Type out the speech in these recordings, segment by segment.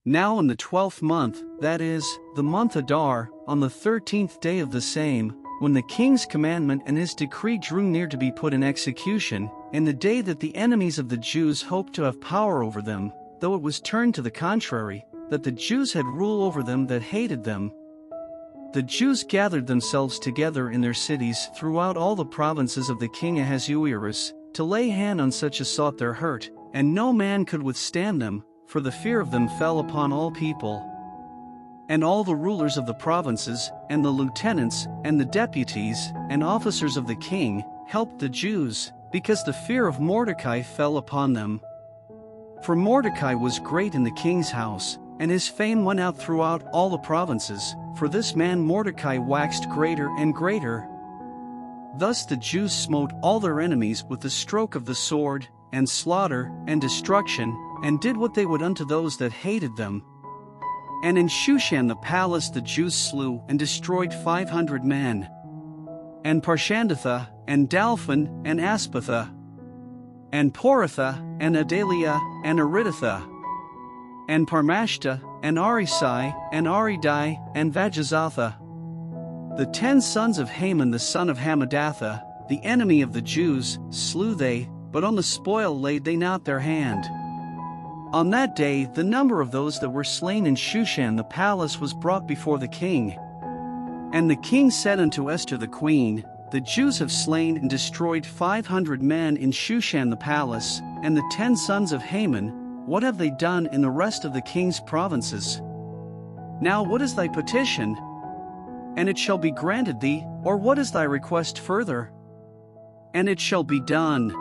Now in the 12th month, that is, the month Adar, on the 13th day of the same, when the king's commandment and his decree drew near to be put in execution, in the day that the enemies of the Jews hoped to have power over them, though it was turned to the contrary, that the Jews had rule over them that hated them, the Jews gathered themselves together in their cities throughout all the provinces of the king Ahasuerus, to lay hand on such as sought their hurt, and no man could withstand them, for the fear of them fell upon all people. And all the rulers of the provinces, and the lieutenants, and the deputies, and officers of the king, helped the Jews, because the fear of Mordecai fell upon them. For Mordecai was great in the king's house, and his fame went out throughout all the provinces, for this man Mordecai waxed greater and greater. Thus the Jews smote all their enemies with the stroke of the sword, and slaughter, and destruction, and did what they would unto those that hated them. And in Shushan the palace the Jews slew and destroyed 500 men. And Parshandatha, and Dalphon, and Aspatha, and Poratha, and Adalia, and Aridatha, and Parmashta, and Arisai, and Aridai, and Vajazatha. The 10 sons of Haman the son of Hammedatha, the enemy of the Jews, slew they, but on the spoil laid they not their hand. On that day the number of those that were slain in Shushan the palace was brought before the king. And the king said unto Esther the queen, The Jews have slain and destroyed 500 men in Shushan the palace, and the 10 sons of Haman, what have they done in the rest of the king's provinces? Now what is thy petition? And it shall be granted thee, or what is thy request further? And it shall be done.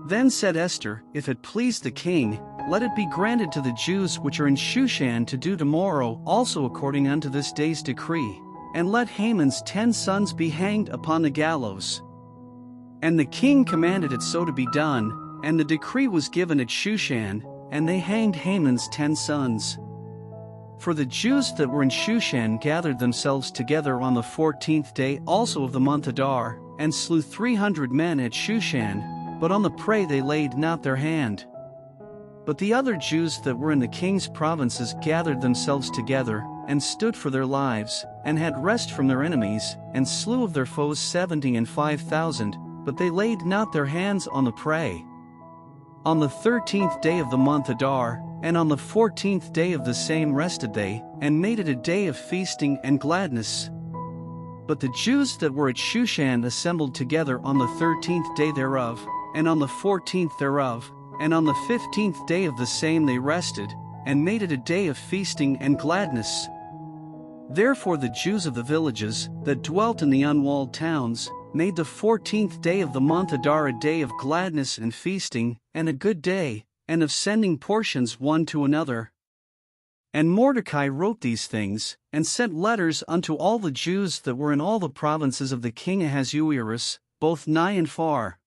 Then said Esther, If it please the king, let it be granted to the Jews which are in Shushan to do tomorrow also according unto this day's decree, and let Haman's 10 sons be hanged upon the gallows. And the king commanded it so to be done, and the decree was given at Shushan, and they hanged Haman's 10 sons. For the Jews that were in Shushan gathered themselves together on the 14th day also of the month Adar, and slew 300 men at Shushan, but on the prey they laid not their hand. But the other Jews that were in the king's provinces gathered themselves together, and stood for their lives, and had rest from their enemies, and slew of their foes 75,000, but they laid not their hands on the prey. On the 13th day of the month Adar, and on the 14th day of the same rested they, and made it a day of feasting and gladness. But the Jews that were at Shushan assembled together on the 13th day thereof, and on the 14th thereof, and on the 15th day of the same they rested, and made it a day of feasting and gladness. Therefore the Jews of the villages, that dwelt in the unwalled towns, made the 14th day of the month Adar a day of gladness and feasting, and a good day, and of sending portions one to another. And Mordecai wrote these things, and sent letters unto all the Jews that were in all the provinces of the king Ahasuerus, both nigh and far,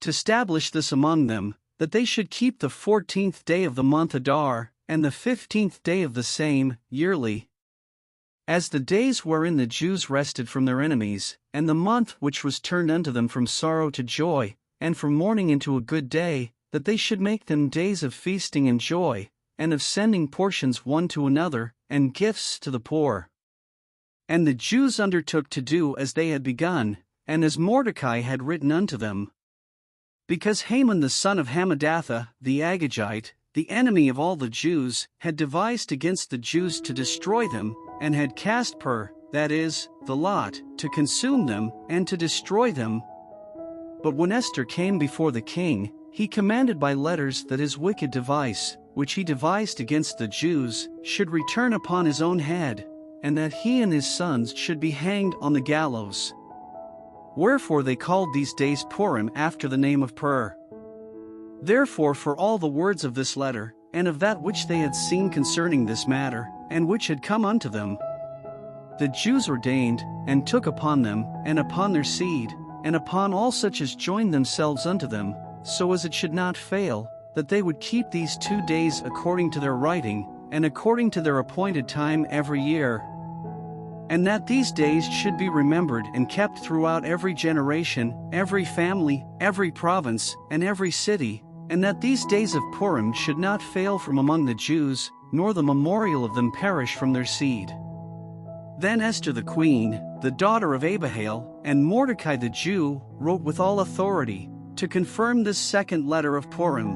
to establish this among them, that they should keep the 14th day of the month Adar, and the 15th day of the same, yearly, as the days wherein the Jews rested from their enemies, and the month which was turned unto them from sorrow to joy, and from mourning into a good day, that they should make them days of feasting and joy, and of sending portions one to another, and gifts to the poor. And the Jews undertook to do as they had begun, and as Mordecai had written unto them. Because Haman the son of Hammedatha, the Agagite, the enemy of all the Jews, had devised against the Jews to destroy them, and had cast that is, the lot, to consume them, and to destroy them. But when Esther came before the king, he commanded by letters that his wicked device, which he devised against the Jews, should return upon his own head, and that he and his sons should be hanged on the gallows. Wherefore they called these days Purim after the name of Pur. Therefore for all the words of this letter, and of that which they had seen concerning this matter, and which had come unto them, the Jews ordained, and took upon them, and upon their seed, and upon all such as joined themselves unto them, so as it should not fail, that they would keep these 2 days according to their writing, and according to their appointed time every year. And that these days should be remembered and kept throughout every generation, every family, every province, and every city, and that these days of Purim should not fail from among the Jews, nor the memorial of them perish from their seed. Then Esther the queen, the daughter of Abihail, and Mordecai the Jew, wrote with all authority, to confirm this second letter of Purim.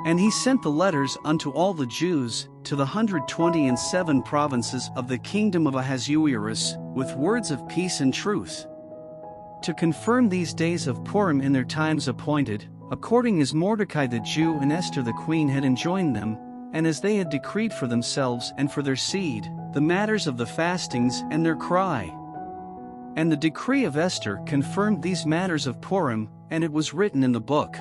And he sent the letters unto all the Jews, to the 127 provinces of the kingdom of Ahasuerus, with words of peace and truth, to confirm these days of Purim in their times appointed, according as Mordecai the Jew and Esther the queen had enjoined them, and as they had decreed for themselves and for their seed, the matters of the fastings and their cry. And the decree of Esther confirmed these matters of Purim, and it was written in the book.